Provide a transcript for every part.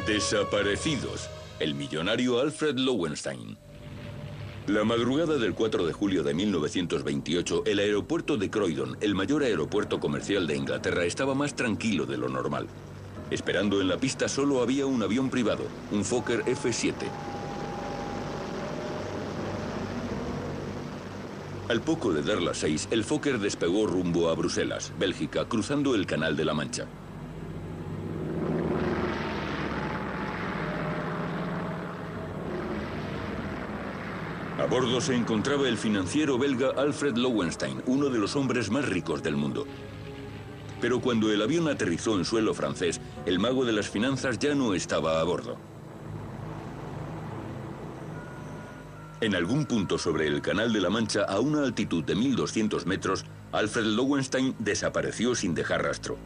Desaparecidos. El millonario Alfred Lowenstein. La madrugada del 4 de julio de 1928, el aeropuerto de Croydon, el mayor aeropuerto comercial de Inglaterra, estaba más tranquilo de lo normal. Esperando en la pista solo había un avión privado, un Fokker F-7. Al poco de dar las 6, el Fokker despegó rumbo a Bruselas, Bélgica, cruzando el Canal de la Mancha. A bordo se encontraba el financiero belga Alfred Lowenstein, uno de los hombres más ricos del mundo. Pero cuando el avión aterrizó en suelo francés, el mago de las finanzas ya no estaba a bordo. En algún punto sobre el Canal de la Mancha, a una altitud de 1200 metros, Alfred Lowenstein desapareció sin dejar rastro.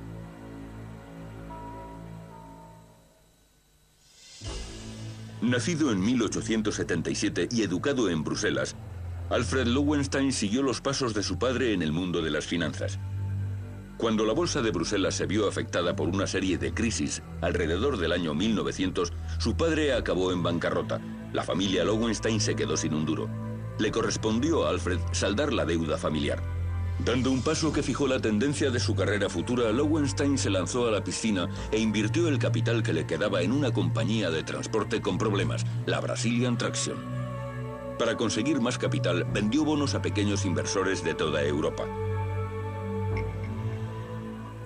Nacido en 1877 y educado en Bruselas, Alfred Lowenstein siguió los pasos de su padre en el mundo de las finanzas. Cuando la bolsa de Bruselas se vio afectada por una serie de crisis alrededor del año 1900, su padre acabó en bancarrota. La familia Lowenstein se quedó sin un duro. Le correspondió a Alfred saldar la deuda familiar. Dando un paso que fijó la tendencia de su carrera futura, Lowenstein se lanzó a la piscina e invirtió el capital que le quedaba en una compañía de transporte con problemas, la Brazilian Traction. Para conseguir más capital, vendió bonos a pequeños inversores de toda Europa.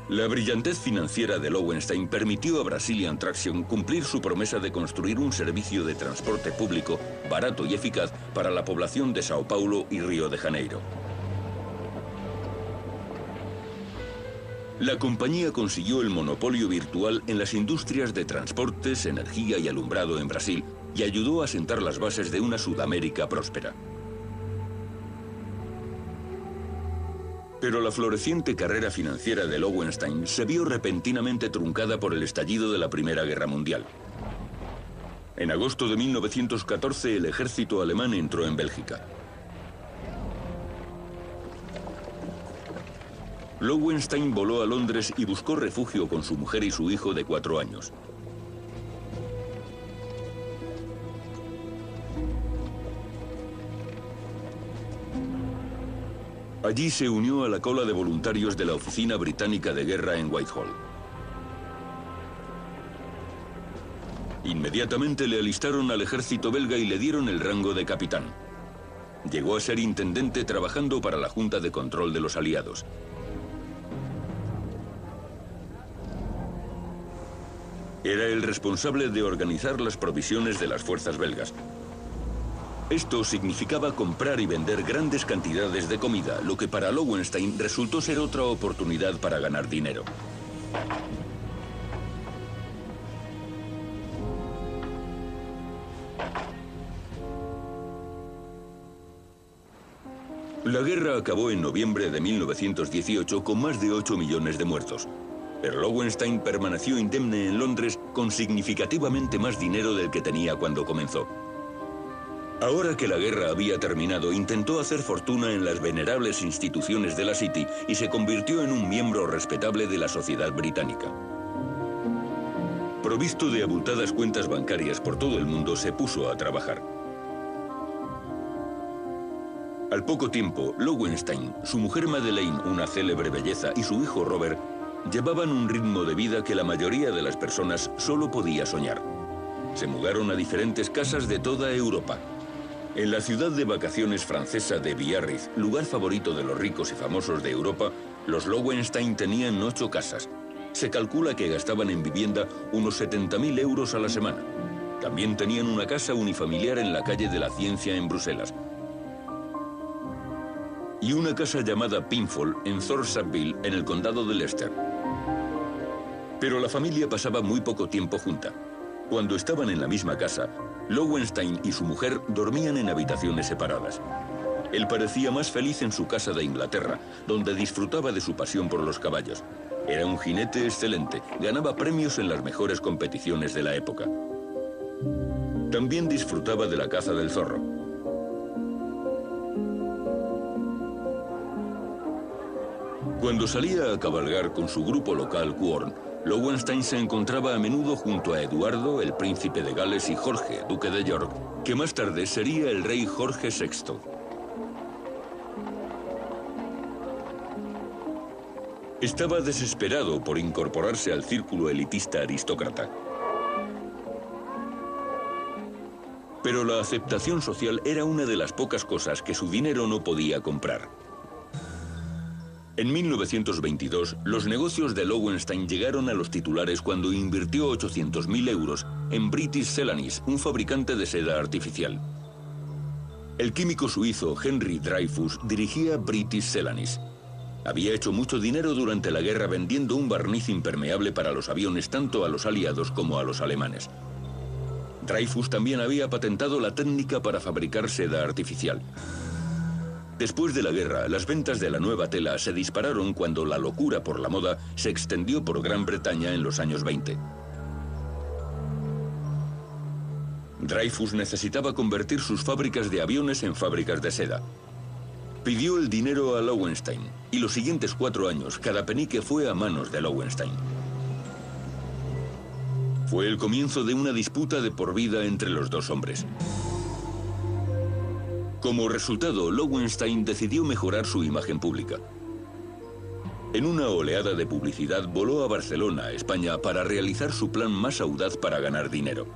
La brillantez financiera de Lowenstein permitió a Brazilian Traction cumplir su promesa de construir un servicio de transporte público barato y eficaz para la población de Sao Paulo y Río de Janeiro. La compañía consiguió el monopolio virtual en las industrias de transportes, energía y alumbrado en Brasil y ayudó a sentar las bases de una Sudamérica próspera. Pero la floreciente carrera financiera de Lowenstein se vio repentinamente truncada por el estallido de la Primera Guerra Mundial. En agosto de 1914, el ejército alemán entró en Bélgica. Lowenstein voló a Londres y buscó refugio con su mujer y su hijo de 4 años. Allí se unió a la cola de voluntarios de la Oficina Británica de Guerra en Whitehall. Inmediatamente le alistaron al ejército belga y le dieron el rango de capitán. Llegó a ser intendente trabajando para la Junta de Control de los Aliados. Era el responsable de organizar las provisiones de las fuerzas belgas. Esto significaba comprar y vender grandes cantidades de comida, lo que para Lowenstein resultó ser otra oportunidad para ganar dinero. La guerra acabó en noviembre de 1918 con más de 8 millones de muertos. Pero Lowenstein permaneció indemne en Londres con significativamente más dinero del que tenía cuando comenzó. Ahora que la guerra había terminado, intentó hacer fortuna en las venerables instituciones de la City y se convirtió en un miembro respetable de la sociedad británica. Provisto de abultadas cuentas bancarias por todo el mundo, se puso a trabajar. Al poco tiempo, Lowenstein, su mujer Madeleine, una célebre belleza, y su hijo Robert llevaban un ritmo de vida que la mayoría de las personas solo podía soñar. Se mudaron a diferentes casas de toda Europa. En la ciudad de vacaciones francesa de Biarritz, lugar favorito de los ricos y famosos de Europa, los Lowenstein tenían 8 casas. Se calcula que gastaban en vivienda unos 70.000 euros a la semana. También tenían una casa unifamiliar en la calle de la Ciencia en Bruselas. Y una casa llamada Pinfold en Thorshaville, en el condado de Leicester. Pero la familia pasaba muy poco tiempo junta. Cuando estaban en la misma casa, Lowenstein y su mujer dormían en habitaciones separadas. Él parecía más feliz en su casa de Inglaterra, donde disfrutaba de su pasión por los caballos. Era un jinete excelente, ganaba premios en las mejores competiciones de la época. También disfrutaba de la caza del zorro. Cuando salía a cabalgar con su grupo local Quorn, Lowenstein se encontraba a menudo junto a Eduardo, el príncipe de Gales, y Jorge, duque de York, que más tarde sería el rey Jorge VI. Estaba desesperado por incorporarse al círculo elitista aristócrata. Pero la aceptación social era una de las pocas cosas que su dinero no podía comprar. En 1922, los negocios de Lowenstein llegaron a los titulares cuando invirtió 800.000 euros en British Celanese, un fabricante de seda artificial. El químico suizo Henry Dreyfus dirigía British Celanese. Había hecho mucho dinero durante la guerra vendiendo un barniz impermeable para los aviones tanto a los aliados como a los alemanes. Dreyfus también había patentado la técnica para fabricar seda artificial. Después de la guerra, las ventas de la nueva tela se dispararon cuando la locura por la moda se extendió por Gran Bretaña en los años 20. Dreyfus necesitaba convertir sus fábricas de aviones en fábricas de seda. Pidió el dinero a Lowenstein, y los siguientes 4 años cada penique fue a manos de Lowenstein. Fue el comienzo de una disputa de por vida entre los dos hombres. Como resultado, Lowenstein decidió mejorar su imagen pública. En una oleada de publicidad voló a Barcelona, España, para realizar su plan más audaz para ganar dinero.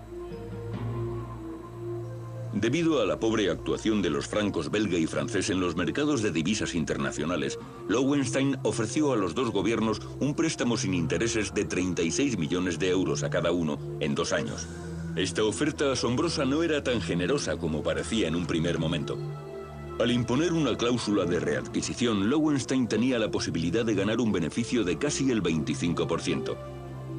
Debido a la pobre actuación de los francos belga y francés en los mercados de divisas internacionales, Lowenstein ofreció a los dos gobiernos un préstamo sin intereses de 36 millones de euros a cada uno en 2 años. Esta oferta asombrosa no era tan generosa como parecía en un primer momento. Al imponer una cláusula de readquisición, Lowenstein tenía la posibilidad de ganar un beneficio de casi el 25%.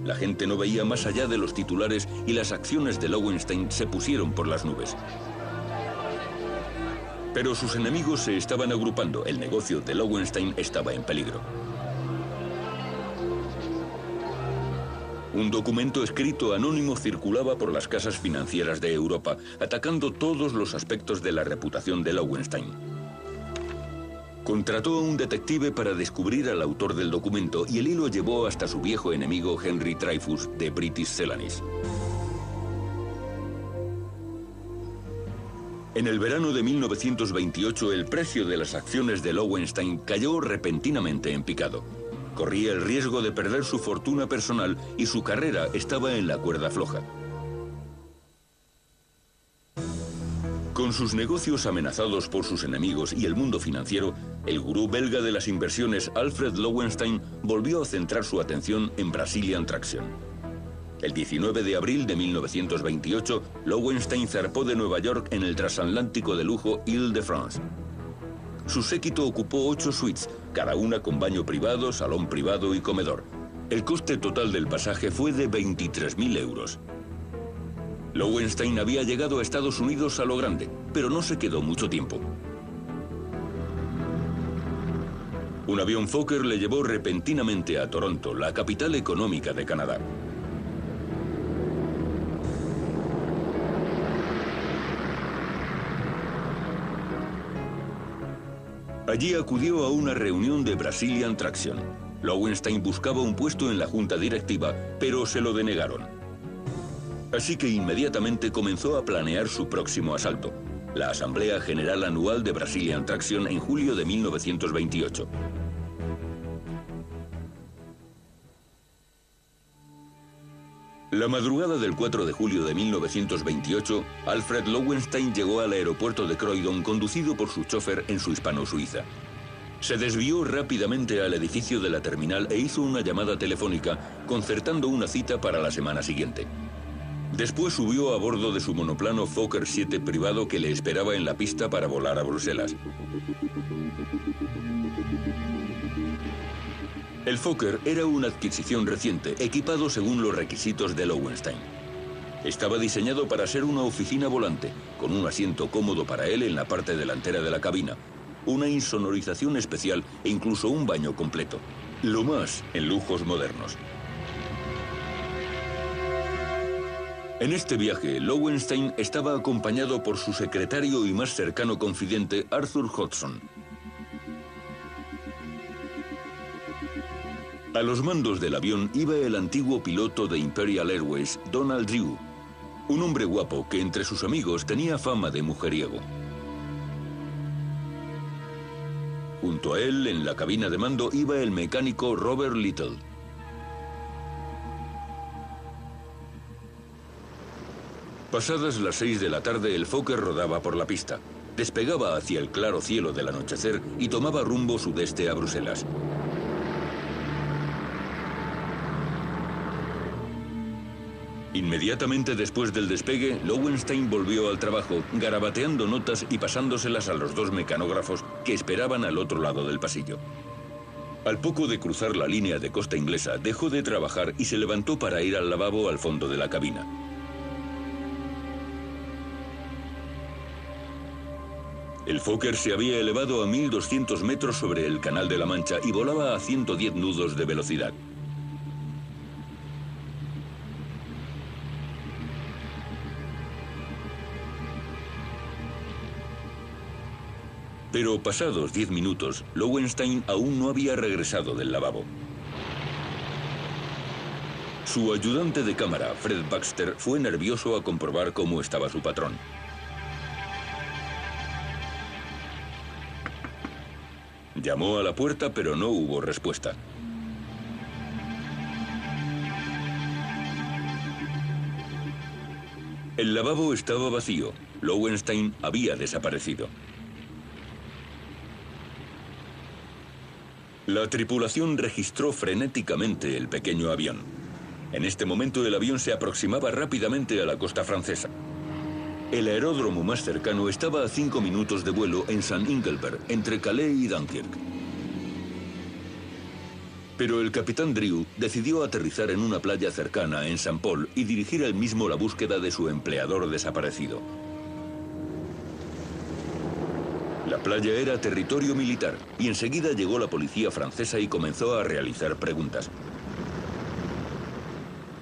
La gente no veía más allá de los titulares y las acciones de Lowenstein se pusieron por las nubes. Pero sus enemigos se estaban agrupando. El negocio de Lowenstein estaba en peligro. Un documento escrito anónimo circulaba por las casas financieras de Europa, atacando todos los aspectos de la reputación de Lowenstein. Contrató a un detective para descubrir al autor del documento y el hilo llevó hasta su viejo enemigo Henry Dreyfus de British Celanese. En el verano de 1928 el precio de las acciones de Lowenstein cayó repentinamente en picado. Corría el riesgo de perder su fortuna personal y su carrera estaba en la cuerda floja. Con sus negocios amenazados por sus enemigos y el mundo financiero, el gurú belga de las inversiones Alfred Lowenstein volvió a centrar su atención en Brazilian Traction. El 19 de abril de 1928, Lowenstein zarpó de Nueva York en el transatlántico de lujo Île-de-France. Su séquito ocupó 8 suites, cada una con baño privado, salón privado y comedor. El coste total del pasaje fue de 23.000 euros. Lowenstein había llegado a Estados Unidos a lo grande, pero no se quedó mucho tiempo. Un avión Fokker le llevó repentinamente a Toronto, la capital económica de Canadá. Allí acudió a una reunión de Brazilian Traction. Lowenstein buscaba un puesto en la junta directiva, pero se lo denegaron. Así que inmediatamente comenzó a planear su próximo asalto, la Asamblea General Anual de Brazilian Traction en julio de 1928. La madrugada del 4 de julio de 1928, Alfred Lowenstein llegó al aeropuerto de Croydon conducido por su chofer en su hispano-suiza. Se desvió rápidamente al edificio de la terminal e hizo una llamada telefónica, concertando una cita para la semana siguiente. Después subió a bordo de su monoplano Fokker 7 privado que le esperaba en la pista para volar a Bruselas. El Fokker era una adquisición reciente, equipado según los requisitos de Lowenstein. Estaba diseñado para ser una oficina volante, con un asiento cómodo para él en la parte delantera de la cabina, una insonorización especial e incluso un baño completo. Lo más en lujos modernos. En este viaje, Lowenstein estaba acompañado por su secretario y más cercano confidente, Arthur Hodgson. A los mandos del avión iba el antiguo piloto de Imperial Airways, Donald Drew, un hombre guapo que entre sus amigos tenía fama de mujeriego. Junto a él, en la cabina de mando, iba el mecánico Robert Little. Pasadas las 6 de la tarde, el Fokker rodaba por la pista. Despegaba hacia el claro cielo del anochecer y tomaba rumbo sudeste a Bruselas. Inmediatamente después del despegue, Lowenstein volvió al trabajo, garabateando notas y pasándoselas a los dos mecanógrafos que esperaban al otro lado del pasillo. Al poco de cruzar la línea de costa inglesa, dejó de trabajar y se levantó para ir al lavabo al fondo de la cabina. El Fokker se había elevado a 1200 metros sobre el Canal de la Mancha y volaba a 110 nudos de velocidad. Pero pasados 10 minutos, Lowenstein aún no había regresado del lavabo. Su ayudante de cámara, Fred Baxter, fue nervioso a comprobar cómo estaba su patrón. Llamó a la puerta, pero no hubo respuesta. El lavabo estaba vacío. Lowenstein había desaparecido. La tripulación registró frenéticamente el pequeño avión. En este momento el avión se aproximaba rápidamente a la costa francesa. El aeródromo más cercano estaba a 5 minutos de vuelo en Saint-Ingelbert, entre Calais y Dunkirk. Pero el capitán Drew decidió aterrizar en una playa cercana, en Saint Paul, y dirigir él mismo la búsqueda de su empleador desaparecido. La playa era territorio militar y enseguida llegó la policía francesa y comenzó a realizar preguntas.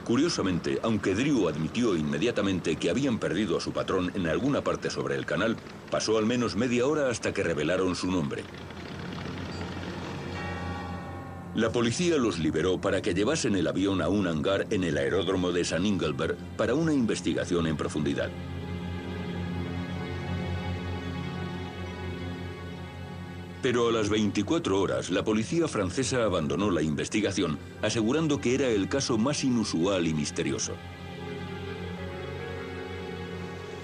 Curiosamente, aunque Drew admitió inmediatamente que habían perdido a su patrón en alguna parte sobre el canal, pasó al menos media hora hasta que revelaron su nombre. La policía los liberó para que llevasen el avión a un hangar en el aeródromo de Saint-Ingelbert para una investigación en profundidad. Pero a las 24 horas, la policía francesa abandonó la investigación, asegurando que era el caso más inusual y misterioso.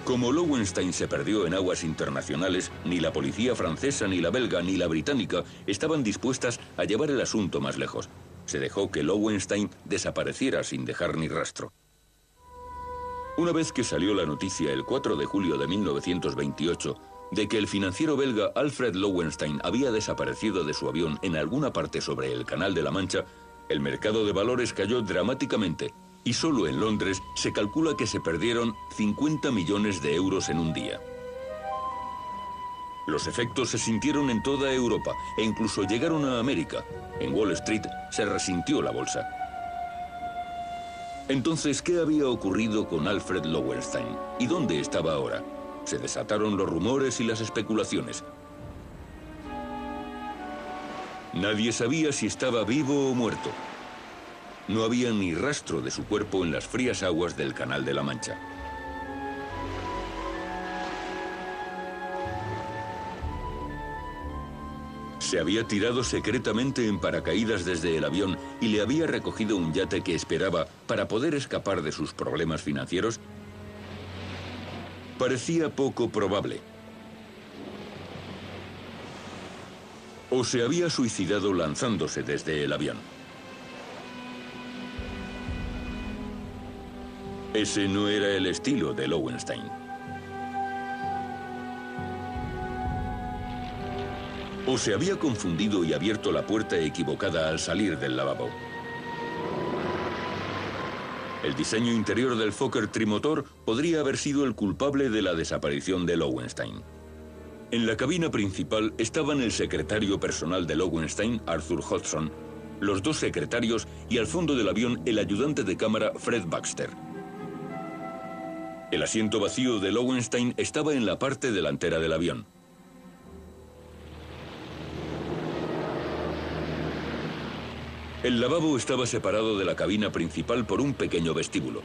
Como Lowenstein se perdió en aguas internacionales, ni la policía francesa, ni la belga, ni la británica estaban dispuestas a llevar el asunto más lejos. Se dejó que Lowenstein desapareciera sin dejar ni rastro. Una vez que salió la noticia el 4 de julio de 1928, de que el financiero belga Alfred Lowenstein había desaparecido de su avión en alguna parte sobre el Canal de la Mancha, el mercado de valores cayó dramáticamente y solo en Londres se calcula que se perdieron 50 millones de euros en un día. Los efectos se sintieron en toda Europa e incluso llegaron a América. En Wall Street se resintió la bolsa. Entonces, ¿qué había ocurrido con Alfred Lowenstein? ¿Y dónde estaba ahora? Se desataron los rumores y las especulaciones. Nadie sabía si estaba vivo o muerto. No había ni rastro de su cuerpo en las frías aguas del Canal de la Mancha. Se había tirado secretamente en paracaídas desde el avión y le había recogido un yate que esperaba para poder escapar de sus problemas financieros. Parecía poco probable. O se había suicidado lanzándose desde el avión. Ese no era el estilo de Lowenstein. O se había confundido y abierto la puerta equivocada al salir del lavabo. El diseño interior del Fokker trimotor podría haber sido el culpable de la desaparición de Lowenstein. En la cabina principal estaban el secretario personal de Lowenstein, Arthur Hodgson, los dos secretarios y al fondo del avión el ayudante de cámara Fred Baxter. El asiento vacío de Lowenstein estaba en la parte delantera del avión. El lavabo estaba separado de la cabina principal por un pequeño vestíbulo.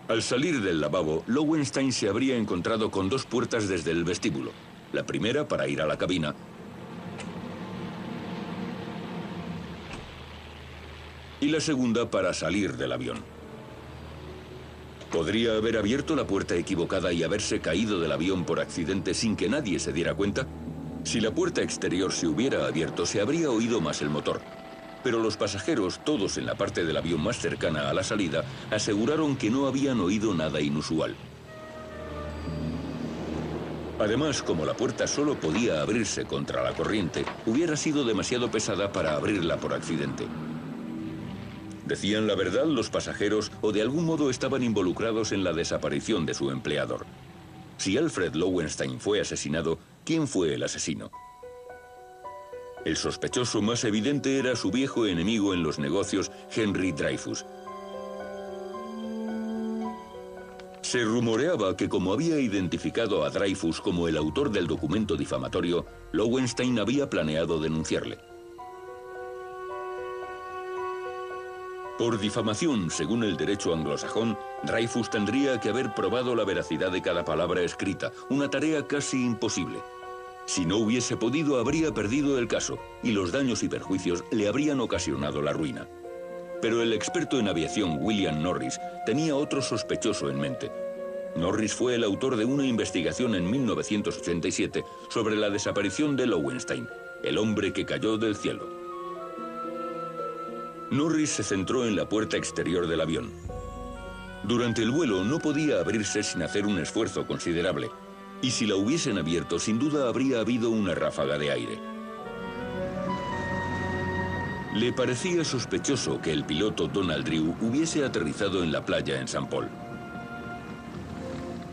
Al salir del lavabo, Lowenstein se habría encontrado con dos puertas desde el vestíbulo. La primera para ir a la cabina y la segunda para salir del avión. ¿Podría haber abierto la puerta equivocada y haberse caído del avión por accidente sin que nadie se diera cuenta? Si la puerta exterior se hubiera abierto, se habría oído más el motor. Pero los pasajeros, todos en la parte del avión más cercana a la salida, aseguraron que no habían oído nada inusual. Además, como la puerta solo podía abrirse contra la corriente, hubiera sido demasiado pesada para abrirla por accidente. ¿Decían la verdad los pasajeros o de algún modo estaban involucrados en la desaparición de su empleador? Si Alfred Lowenstein fue asesinado, ¿quién fue el asesino? El sospechoso más evidente era su viejo enemigo en los negocios, Henry Dreyfus. Se rumoreaba que como había identificado a Dreyfus como el autor del documento difamatorio, Lowenstein había planeado denunciarle. Por difamación, según el derecho anglosajón, Dreyfus tendría que haber probado la veracidad de cada palabra escrita, una tarea casi imposible. Si no hubiese podido, habría perdido el caso, y los daños y perjuicios le habrían ocasionado la ruina. Pero el experto en aviación William Norris tenía otro sospechoso en mente. Norris fue el autor de una investigación en 1987 sobre la desaparición de Lowenstein, el hombre que cayó del cielo. Norris se centró en la puerta exterior del avión. Durante el vuelo no podía abrirse sin hacer un esfuerzo considerable, y si la hubiesen abierto, sin duda habría habido una ráfaga de aire. Le parecía sospechoso que el piloto Donald Drew hubiese aterrizado en la playa en St. Paul.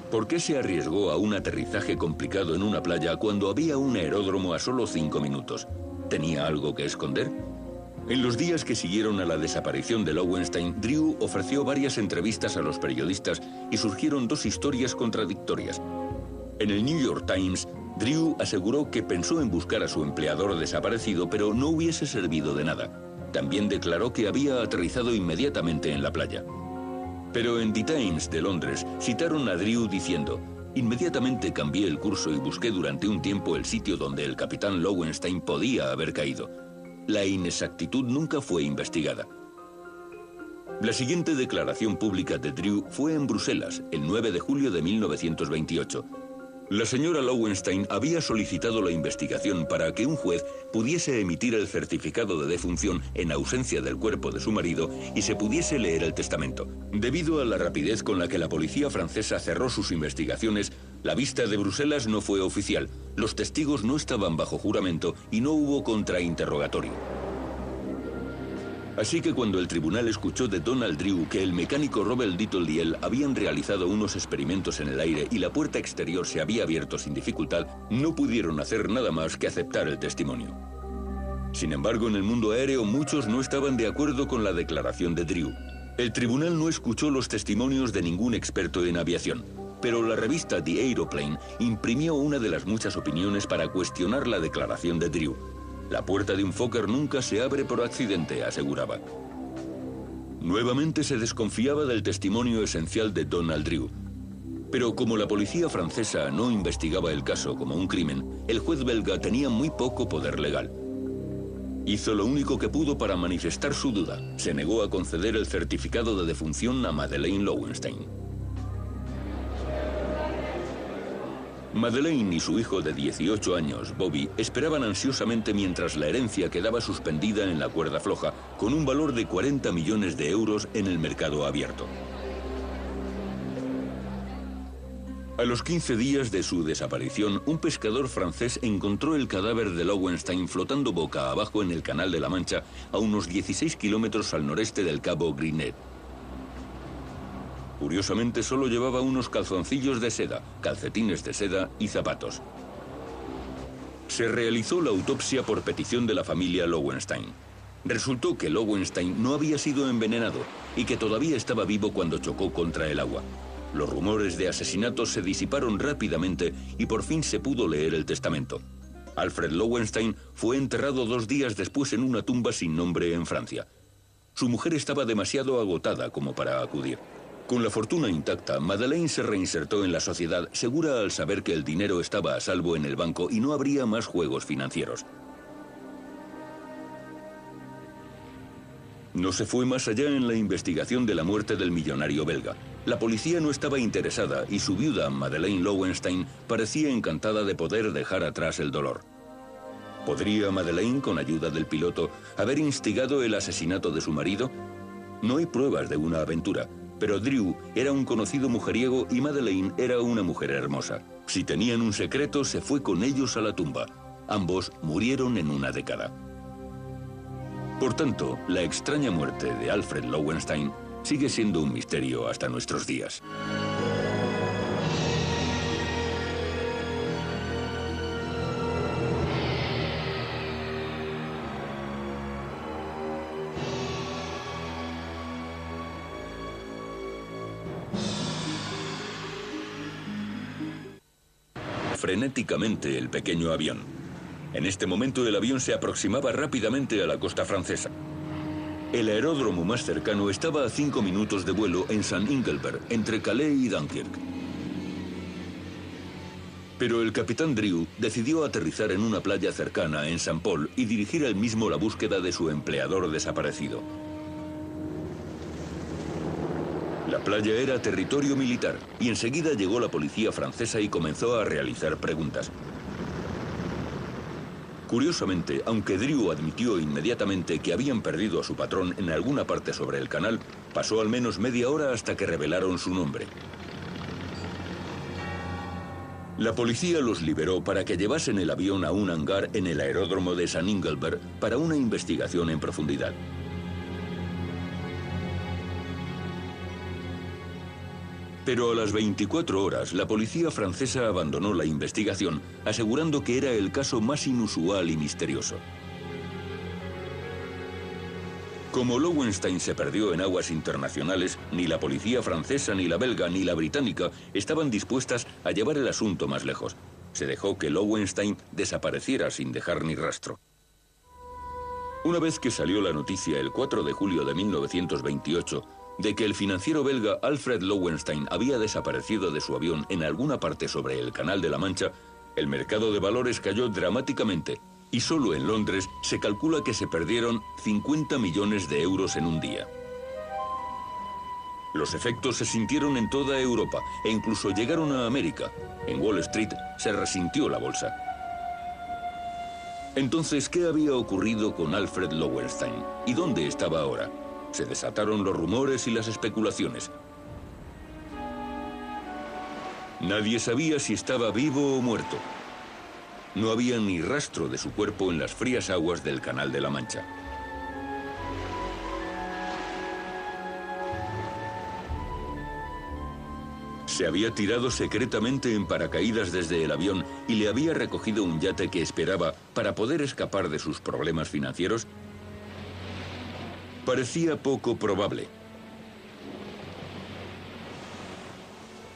¿Por qué se arriesgó a un aterrizaje complicado en una playa cuando había un aeródromo a solo 5 minutos? ¿Tenía algo que esconder? En los días que siguieron a la desaparición de Lowenstein, Drew ofreció varias entrevistas a los periodistas y surgieron dos historias contradictorias. En el New York Times, Drew aseguró que pensó en buscar a su empleador desaparecido, pero no hubiese servido de nada. También declaró que había aterrizado inmediatamente en la playa. Pero en The Times de Londres citaron a Drew diciendo: «Inmediatamente cambié el curso y busqué durante un tiempo el sitio donde el capitán Lowenstein podía haber caído». La inexactitud nunca fue investigada. La siguiente declaración pública de Drew fue en Bruselas, el 9 de julio de 1928. La señora Lowenstein había solicitado la investigación para que un juez pudiese emitir el certificado de defunción en ausencia del cuerpo de su marido y se pudiese leer el testamento. Debido a la rapidez con la que la policía francesa cerró sus investigaciones, la vista de Bruselas no fue oficial, los testigos no estaban bajo juramento y no hubo contrainterrogatorio. Así que cuando el tribunal escuchó de Donald Drew que el mecánico Robert Little y él habían realizado unos experimentos en el aire y la puerta exterior se había abierto sin dificultad, no pudieron hacer nada más que aceptar el testimonio. Sin embargo, en el mundo aéreo muchos no estaban de acuerdo con la declaración de Drew. El tribunal no escuchó los testimonios de ningún experto en aviación, pero la revista The Aeroplane imprimió una de las muchas opiniones para cuestionar la declaración de Drew. La puerta de un Fokker nunca se abre por accidente, aseguraba. Nuevamente se desconfiaba del testimonio esencial de Donald Drew. Pero como la policía francesa no investigaba el caso como un crimen, el juez belga tenía muy poco poder legal. Hizo lo único que pudo para manifestar su duda. Se negó a conceder el certificado de defunción a Madeleine Lowenstein. Madeleine y su hijo de 18 años, Bobby, esperaban ansiosamente mientras la herencia quedaba suspendida en la cuerda floja, con un valor de 40 millones de euros en el mercado abierto. A los 15 días de su desaparición, un pescador francés encontró el cadáver de Lowenstein flotando boca abajo en el Canal de la Mancha, a unos 16 kilómetros al noreste del Cabo Grinet. Curiosamente, solo llevaba unos calzoncillos de seda, calcetines de seda y zapatos. Se realizó la autopsia por petición de la familia Lowenstein. Resultó que Lowenstein no había sido envenenado y que todavía estaba vivo cuando chocó contra el agua. Los rumores de asesinatos se disiparon rápidamente y por fin se pudo leer el testamento. Alfred Lowenstein fue enterrado 2 días después en una tumba sin nombre en Francia. Su mujer estaba demasiado agotada como para acudir. Con la fortuna intacta, Madeleine se reinsertó en la sociedad, segura al saber que el dinero estaba a salvo en el banco y no habría más juegos financieros. No se fue más allá en la investigación de la muerte del millonario belga. La policía no estaba interesada y su viuda, Madeleine Lowenstein, parecía encantada de poder dejar atrás el dolor. ¿Podría Madeleine, con ayuda del piloto, haber instigado el asesinato de su marido? No hay pruebas de una aventura, pero Drew era un conocido mujeriego y Madeleine era una mujer hermosa. Si tenían un secreto, se fue con ellos a la tumba. Ambos murieron en una década. Por tanto, la extraña muerte de Alfred Lowenstein sigue siendo un misterio hasta nuestros días. Frenéticamente el pequeño avión. En este momento el avión se aproximaba rápidamente a la costa francesa. El aeródromo más cercano estaba a 5 minutos de vuelo en Saint-Ingelbert, entre Calais y Dunkirk. Pero el capitán Drew decidió aterrizar en una playa cercana, en Saint Paul, y dirigir él mismo la búsqueda de su empleador desaparecido. La playa era territorio militar, y enseguida llegó la policía francesa y comenzó a realizar preguntas. Curiosamente, aunque Drew admitió inmediatamente que habían perdido a su patrón en alguna parte sobre el canal, pasó al menos media hora hasta que revelaron su nombre. La policía los liberó para que llevasen el avión a un hangar en el aeródromo de Saint-Ingelbert para una investigación en profundidad. Pero a las 24 horas, la policía francesa abandonó la investigación, asegurando que era el caso más inusual y misterioso. Como Lowenstein se perdió en aguas internacionales, ni la policía francesa, ni la belga, ni la británica estaban dispuestas a llevar el asunto más lejos. Se dejó que Lowenstein desapareciera sin dejar ni rastro. Una vez que salió la noticia el 4 de julio de 1928, de que el financiero belga Alfred Lowenstein había desaparecido de su avión en alguna parte sobre el Canal de la Mancha, el mercado de valores cayó dramáticamente y solo en Londres se calcula que se perdieron 50 millones de euros en un día. Los efectos se sintieron en toda Europa e incluso llegaron a América. En Wall Street se resintió la bolsa. Entonces, ¿qué había ocurrido con Alfred Lowenstein? ¿Y dónde estaba ahora? Se desataron los rumores y las especulaciones. Nadie sabía si estaba vivo o muerto. No había ni rastro de su cuerpo en las frías aguas del Canal de la Mancha. Se había tirado secretamente en paracaídas desde el avión y le había recogido un yate que esperaba para poder escapar de sus problemas financieros. Parecía poco probable.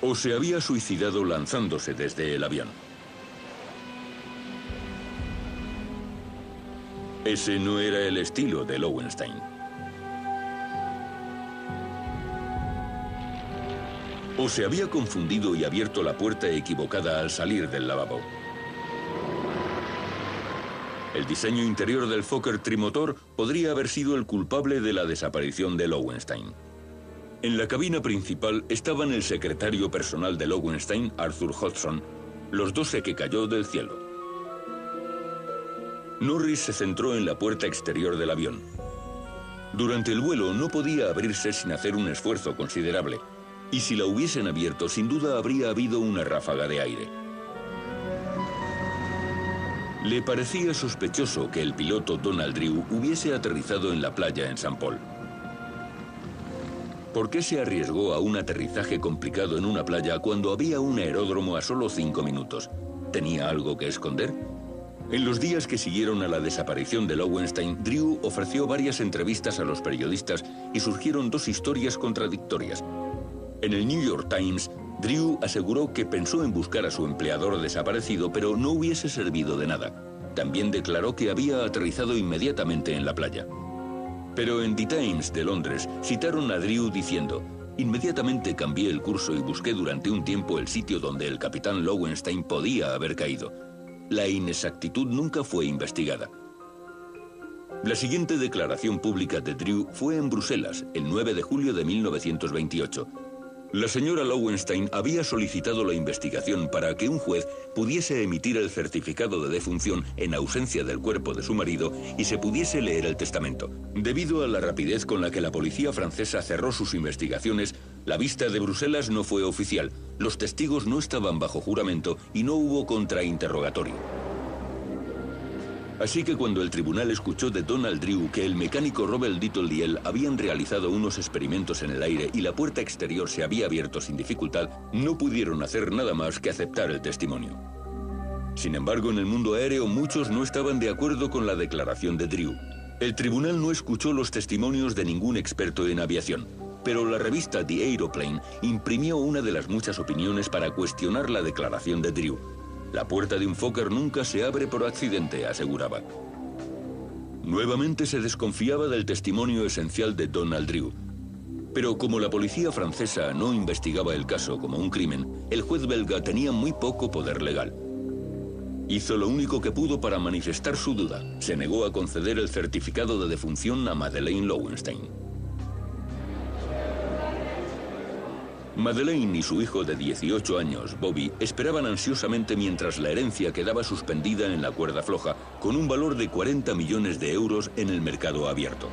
O se había suicidado lanzándose desde el avión. Ese no era el estilo de Lowenstein. O se había confundido y abierto la puerta equivocada al salir del lavabo. El diseño interior del Fokker trimotor podría haber sido el culpable de la desaparición de Lowenstein. En la cabina principal estaban el secretario personal de Lowenstein, Arthur Hodgson, los 12 que cayó del cielo. Norris se centró en la puerta exterior del avión. Durante el vuelo no podía abrirse sin hacer un esfuerzo considerable, y si la hubiesen abierto, sin duda habría habido una ráfaga de aire. Le parecía sospechoso que el piloto Donald Drew hubiese aterrizado en la playa en Saint Paul. ¿Por qué se arriesgó a un aterrizaje complicado en una playa cuando había un aeródromo a solo 5 minutos? ¿Tenía algo que esconder? En los días que siguieron a la desaparición de Lowenstein, Drew ofreció varias entrevistas a los periodistas y surgieron 2 historias contradictorias. En el New York Times, Drew aseguró que pensó en buscar a su empleador desaparecido, pero no hubiese servido de nada. También declaró que había aterrizado inmediatamente en la playa. Pero en The Times de Londres citaron a Drew diciendo: inmediatamente cambié el curso y busqué durante un tiempo el sitio donde el capitán Lowenstein podía haber caído. La inexactitud nunca fue investigada. La siguiente declaración pública de Drew fue en Bruselas, el 9 de julio de 1928. La señora Lowenstein había solicitado la investigación para que un juez pudiese emitir el certificado de defunción en ausencia del cuerpo de su marido y se pudiese leer el testamento. Debido a la rapidez con la que la policía francesa cerró sus investigaciones, la vista de Bruselas no fue oficial, los testigos no estaban bajo juramento y no hubo contrainterrogatorio. Así que cuando el tribunal escuchó de Donald Drew que el mecánico Robert Little y él habían realizado unos experimentos en el aire y la puerta exterior se había abierto sin dificultad, no pudieron hacer nada más que aceptar el testimonio. Sin embargo, en el mundo aéreo muchos no estaban de acuerdo con la declaración de Drew. El tribunal no escuchó los testimonios de ningún experto en aviación, pero la revista The Aeroplane imprimió una de las muchas opiniones para cuestionar la declaración de Drew. La puerta de un Fokker nunca se abre por accidente, aseguraba. Nuevamente se desconfiaba del testimonio esencial de Donald Drew. Pero como la policía francesa no investigaba el caso como un crimen, el juez belga tenía muy poco poder legal. Hizo lo único que pudo para manifestar su duda. Se negó a conceder el certificado de defunción a Madeleine Lowenstein. Madeleine y su hijo de 18 años, Bobby, esperaban ansiosamente mientras la herencia quedaba suspendida en la cuerda floja, con un valor de 40 millones de euros en el mercado abierto.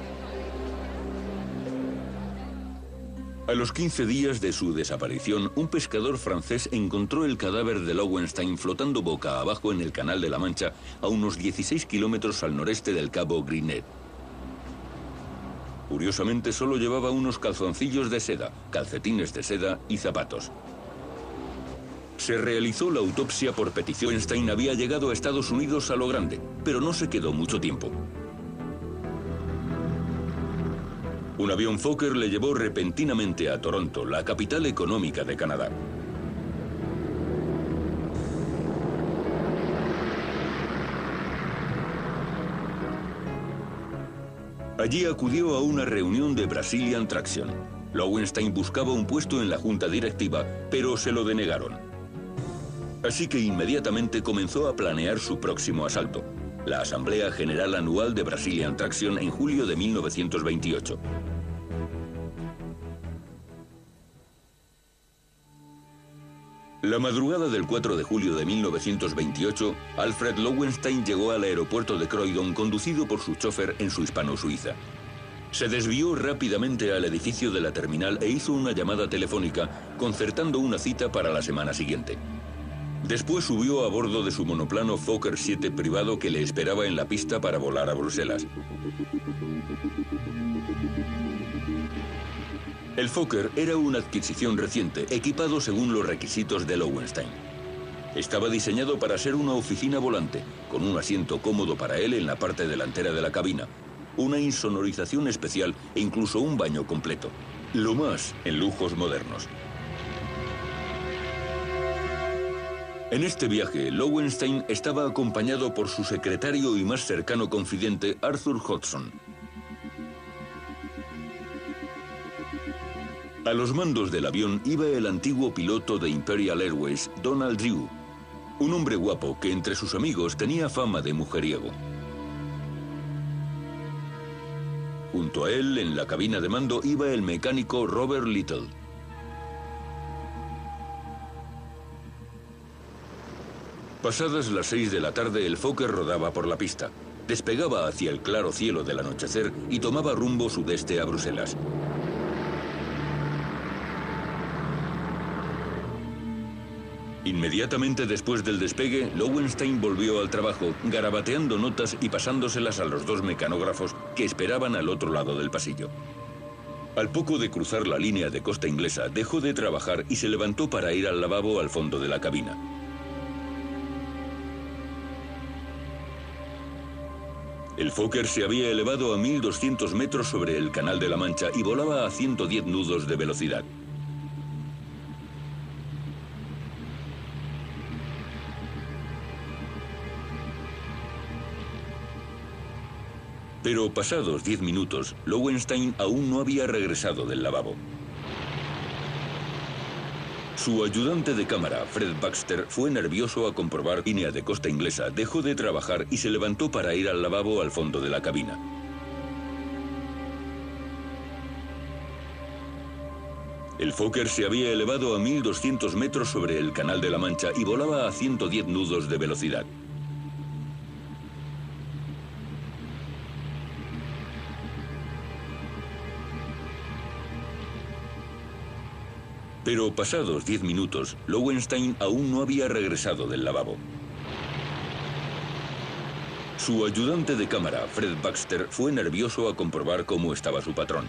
A los 15 días de su desaparición, un pescador francés encontró el cadáver de Lowenstein flotando boca abajo en el Canal de la Mancha, a unos 16 kilómetros al noreste del Cabo Grinet. Curiosamente, solo llevaba unos calzoncillos de seda, calcetines de seda y zapatos. Se realizó la autopsia por petición. Lowenstein había llegado a Estados Unidos a lo grande, pero no se quedó mucho tiempo. Un avión Fokker le llevó repentinamente a Toronto, la capital económica de Canadá. Allí acudió a una reunión de Brazilian Traction. Lowenstein buscaba un puesto en la junta directiva, pero se lo denegaron. Así que inmediatamente comenzó a planear su próximo asalto, la Asamblea General Anual de Brazilian Traction en julio de 1928. La madrugada del 4 de julio de 1928, Alfred Lowenstein llegó al aeropuerto de Croydon conducido por su chofer en su hispano-suiza. Se desvió rápidamente al edificio de la terminal e hizo una llamada telefónica, concertando una cita para la semana siguiente. Después subió a bordo de su monoplano Fokker 7 privado que le esperaba en la pista para volar a Bruselas. El Fokker era una adquisición reciente, equipado según los requisitos de Lowenstein. Estaba diseñado para ser una oficina volante, con un asiento cómodo para él en la parte delantera de la cabina, una insonorización especial e incluso un baño completo. Lo más en lujos modernos. En este viaje, Lowenstein estaba acompañado por su secretario y más cercano confidente, Arthur Hodgson. A los mandos del avión iba el antiguo piloto de Imperial Airways, Donald Drew, un hombre guapo que entre sus amigos tenía fama de mujeriego. Junto a él, en la cabina de mando, iba el mecánico Robert Little. Pasadas las 6 de la tarde, el Fokker rodaba por la pista. Despegaba hacia el claro cielo del anochecer y tomaba rumbo sudeste a Bruselas. Inmediatamente después del despegue, Lowenstein volvió al trabajo, garabateando notas y pasándoselas a los dos mecanógrafos que esperaban al otro lado del pasillo. Al poco de cruzar la línea de costa inglesa, dejó de trabajar y se levantó para ir al lavabo al fondo de la cabina. El Fokker se había elevado a 1200 metros sobre el Canal de la Mancha y volaba a 110 nudos de velocidad. Pero pasados 10 minutos, Lowenstein aún no había regresado del lavabo. Su ayudante de cámara, Fred Baxter, fue nervioso a comprobar que la línea de costa inglesa dejó de trabajar y se levantó para ir al lavabo al fondo de la cabina. El Fokker se había elevado a 1200 metros sobre el Canal de la Mancha y volaba a 110 nudos de velocidad. Pero pasados 10 minutos, Lowenstein aún no había regresado del lavabo. Su ayudante de cámara, Fred Baxter, fue nervioso a comprobar cómo estaba su patrón.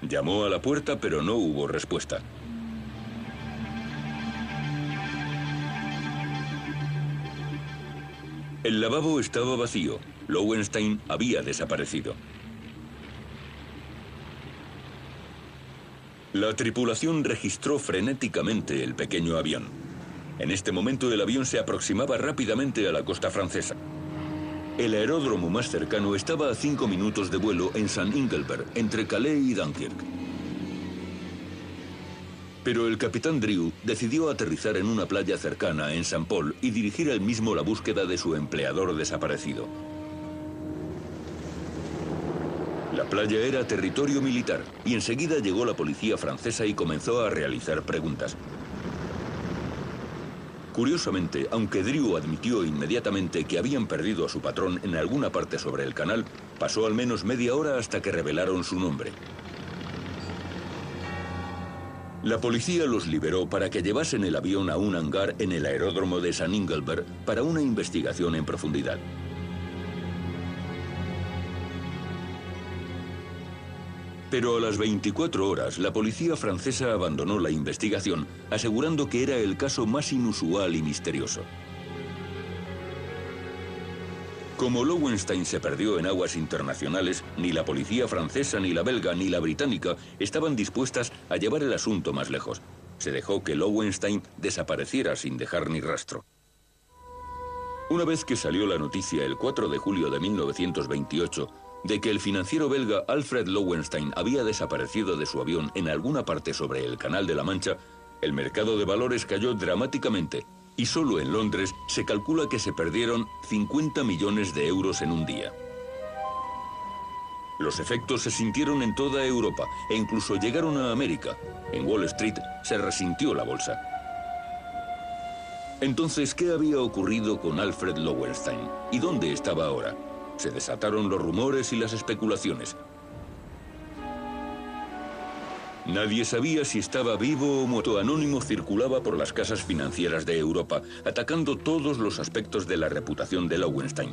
Llamó a la puerta, pero no hubo respuesta. El lavabo estaba vacío. Lowenstein había desaparecido. La tripulación registró frenéticamente el pequeño avión. En este momento el avión se aproximaba rápidamente a la costa francesa. El aeródromo más cercano estaba a 5 minutos de vuelo en Saint-Ingelbert, entre Calais y Dunkirk. Pero el capitán Drew decidió aterrizar en una playa cercana, en Saint Paul, y dirigir él mismo la búsqueda de su empleador desaparecido. La playa era territorio militar, y enseguida llegó la policía francesa y comenzó a realizar preguntas. Curiosamente, aunque Drew admitió inmediatamente que habían perdido a su patrón en alguna parte sobre el canal, pasó al menos media hora hasta que revelaron su nombre. La policía los liberó para que llevasen el avión a un hangar en el aeródromo de Saint-Ingelbert para una investigación en profundidad. Pero a las 24 horas, la policía francesa abandonó la investigación, asegurando que era el caso más inusual y misterioso. Como Lowenstein se perdió en aguas internacionales, ni la policía francesa, ni la belga, ni la británica estaban dispuestas a llevar el asunto más lejos. Se dejó que Lowenstein desapareciera sin dejar ni rastro. Una vez que salió la noticia el 4 de julio de 1928, de que el financiero belga Alfred Lowenstein había desaparecido de su avión en alguna parte sobre el Canal de la Mancha, el mercado de valores cayó dramáticamente y solo en Londres se calcula que se perdieron 50 millones de euros en un día. Los efectos se sintieron en toda Europa e incluso llegaron a América. En Wall Street se resintió la bolsa. Entonces, ¿qué había ocurrido con Alfred Lowenstein? ¿Y dónde estaba ahora? Se desataron los rumores y las especulaciones. Nadie sabía si estaba vivo o muerto. Anónimo circulaba por las casas financieras de Europa, atacando todos los aspectos de la reputación de Lowenstein.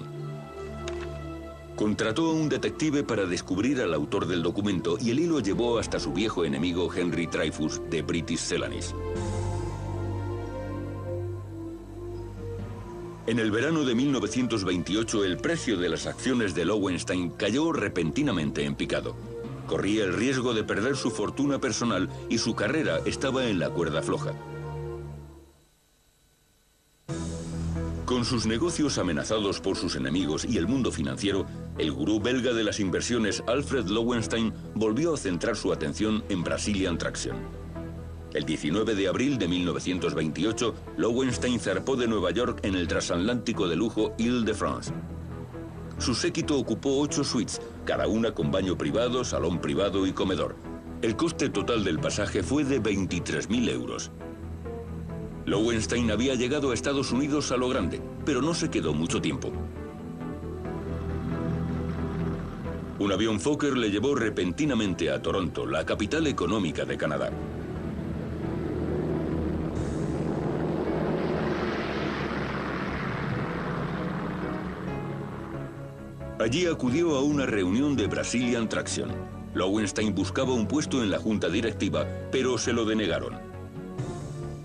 Contrató a un detective para descubrir al autor del documento y el hilo llevó hasta su viejo enemigo Henry Dreyfus de British Celanese. En el verano de 1928 el precio de las acciones de Lowenstein cayó repentinamente en picado. Corría el riesgo de perder su fortuna personal y su carrera estaba en la cuerda floja. Con sus negocios amenazados por sus enemigos y el mundo financiero, el gurú belga de las inversiones Alfred Lowenstein volvió a centrar su atención en Brazilian Traction. El 19 de abril de 1928, Lowenstein zarpó de Nueva York en el transatlántico de lujo Île-de-France. Su séquito ocupó 8 suites, cada una con baño privado, salón privado y comedor. El coste total del pasaje fue de 23.000 euros. Lowenstein había llegado a Estados Unidos a lo grande, pero no se quedó mucho tiempo. Un avión Fokker le llevó repentinamente a Toronto, la capital económica de Canadá. Allí acudió a una reunión de Brazilian Traction. Lowenstein buscaba un puesto en la junta directiva, pero se lo denegaron.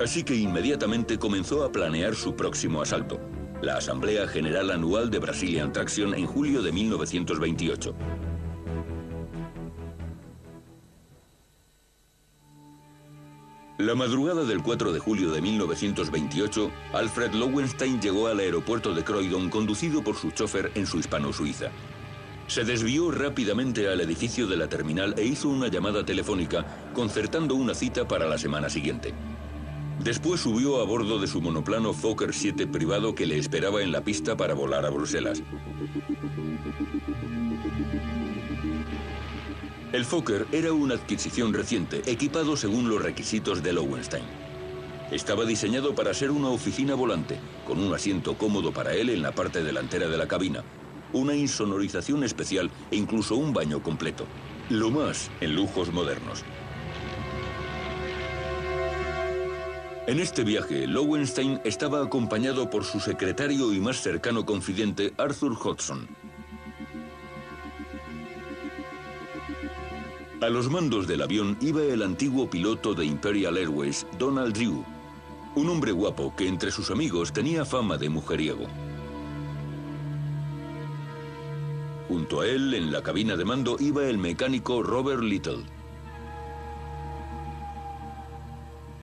Así que inmediatamente comenzó a planear su próximo asalto, la Asamblea General Anual de Brazilian Traction en julio de 1928. La madrugada del 4 de julio de 1928, Alfred Lowenstein llegó al aeropuerto de Croydon conducido por su chofer en su hispano-suiza. Se desvió rápidamente al edificio de la terminal e hizo una llamada telefónica, concertando una cita para la semana siguiente. Después subió a bordo de su monoplano Fokker 7 privado que le esperaba en la pista para volar a Bruselas. El Fokker era una adquisición reciente, equipado según los requisitos de Lowenstein. Estaba diseñado para ser una oficina volante, con un asiento cómodo para él en la parte delantera de la cabina, una insonorización especial e incluso un baño completo. Lo más en lujos modernos. En este viaje, Lowenstein estaba acompañado por su secretario y más cercano confidente, Arthur Hodgson. A los mandos del avión iba el antiguo piloto de Imperial Airways, Donald Drew, un hombre guapo que entre sus amigos tenía fama de mujeriego. Junto a él, en la cabina de mando, iba el mecánico Robert Little.